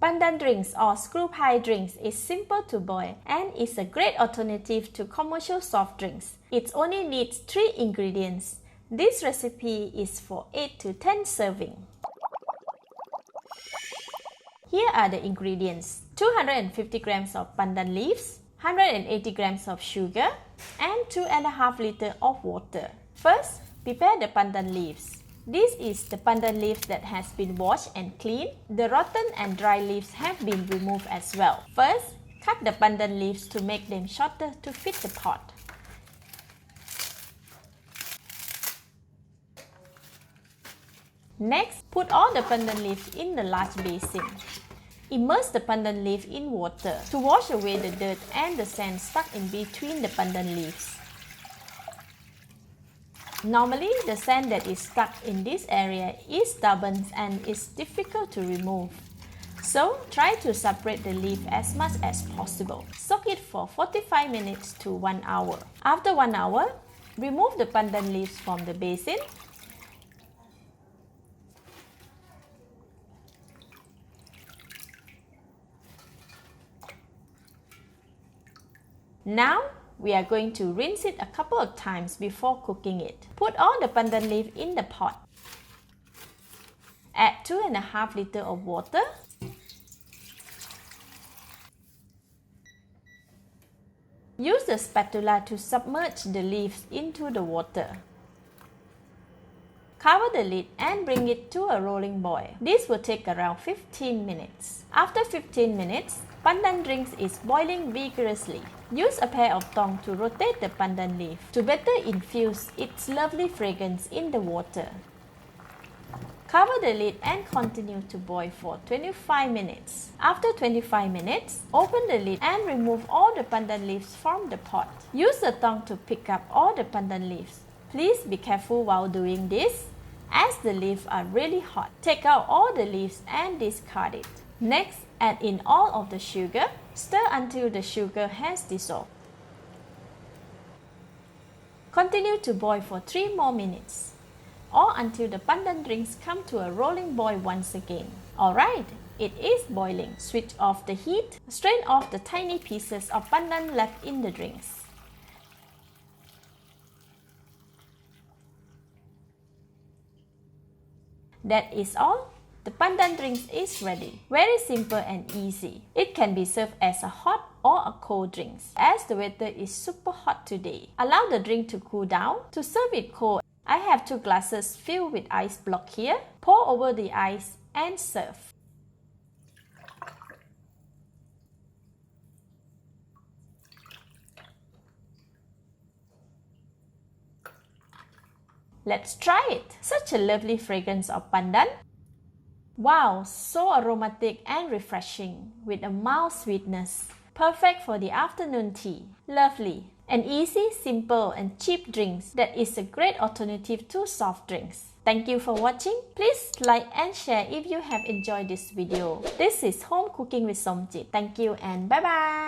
Pandan drinks or screw pie drinks is simple to boil and is a great alternative to commercial soft drinks. It only needs 3 ingredients. This recipe is for 8 to 10 serving. Here are the ingredients: 250 grams of pandan leaves, 180 grams of sugar, and 2.5 liters of water. First, prepare the pandan leaves. This is the pandan leaves that has been washed and cleaned. The rotten and dry leaves have been removed as well. First, cut the pandan leaves to make them shorter to fit the pot. Next, put all the pandan leaves in the large basin. Immerse the pandan leaf in water to wash away the dirt and the sand stuck in between the pandan leaves. Normally, the sand that is stuck in this area is stubborn and is difficult to remove. So, try to separate the leaf as much as possible. Soak it for 45 minutes to 1 hour. After 1 hour, remove the pandan leaves from the basin. Now, we are going to rinse it a couple of times before cooking it. Put all the pandan leaf in the pot. Add 2.5 liters of water. Use the spatula to submerge the leaves into the water. Cover the lid and bring it to a rolling boil. This will take around 15 minutes. After 15 minutes, pandan drinks is boiling vigorously. Use a pair of tongs to rotate the pandan leaf to better infuse its lovely fragrance in the water. Cover the lid and continue to boil for 25 minutes. After 25 minutes, open the lid and remove all the pandan leaves from the pot. Use the tongs to pick up all the pandan leaves. Please be careful while doing this, as the leaves are really hot. Take out all the leaves and discard it. Next, add in all of the sugar. Stir until the sugar has dissolved. Continue to boil for 3 more minutes, or until the pandan drinks come to a rolling boil once again. Alright, it is boiling. Switch off the heat. Strain off the tiny pieces of pandan left in the drinks. That is all. The pandan drinks is ready. Very simple and easy. It can be served as a hot or a cold drink. As the weather is super hot today, allow the drink to cool down. To serve it cold, I have 2 glasses filled with ice block here. Pour over the ice and serve. Let's try it. Such a lovely fragrance of pandan. Wow, so aromatic and refreshing with a mild sweetness. Perfect for the afternoon tea. Lovely. An easy, simple and cheap drink that is a great alternative to soft drinks. Thank you for watching. Please like and share if you have enjoyed this video. This is Home Cooking with Somjit. Thank you and bye bye.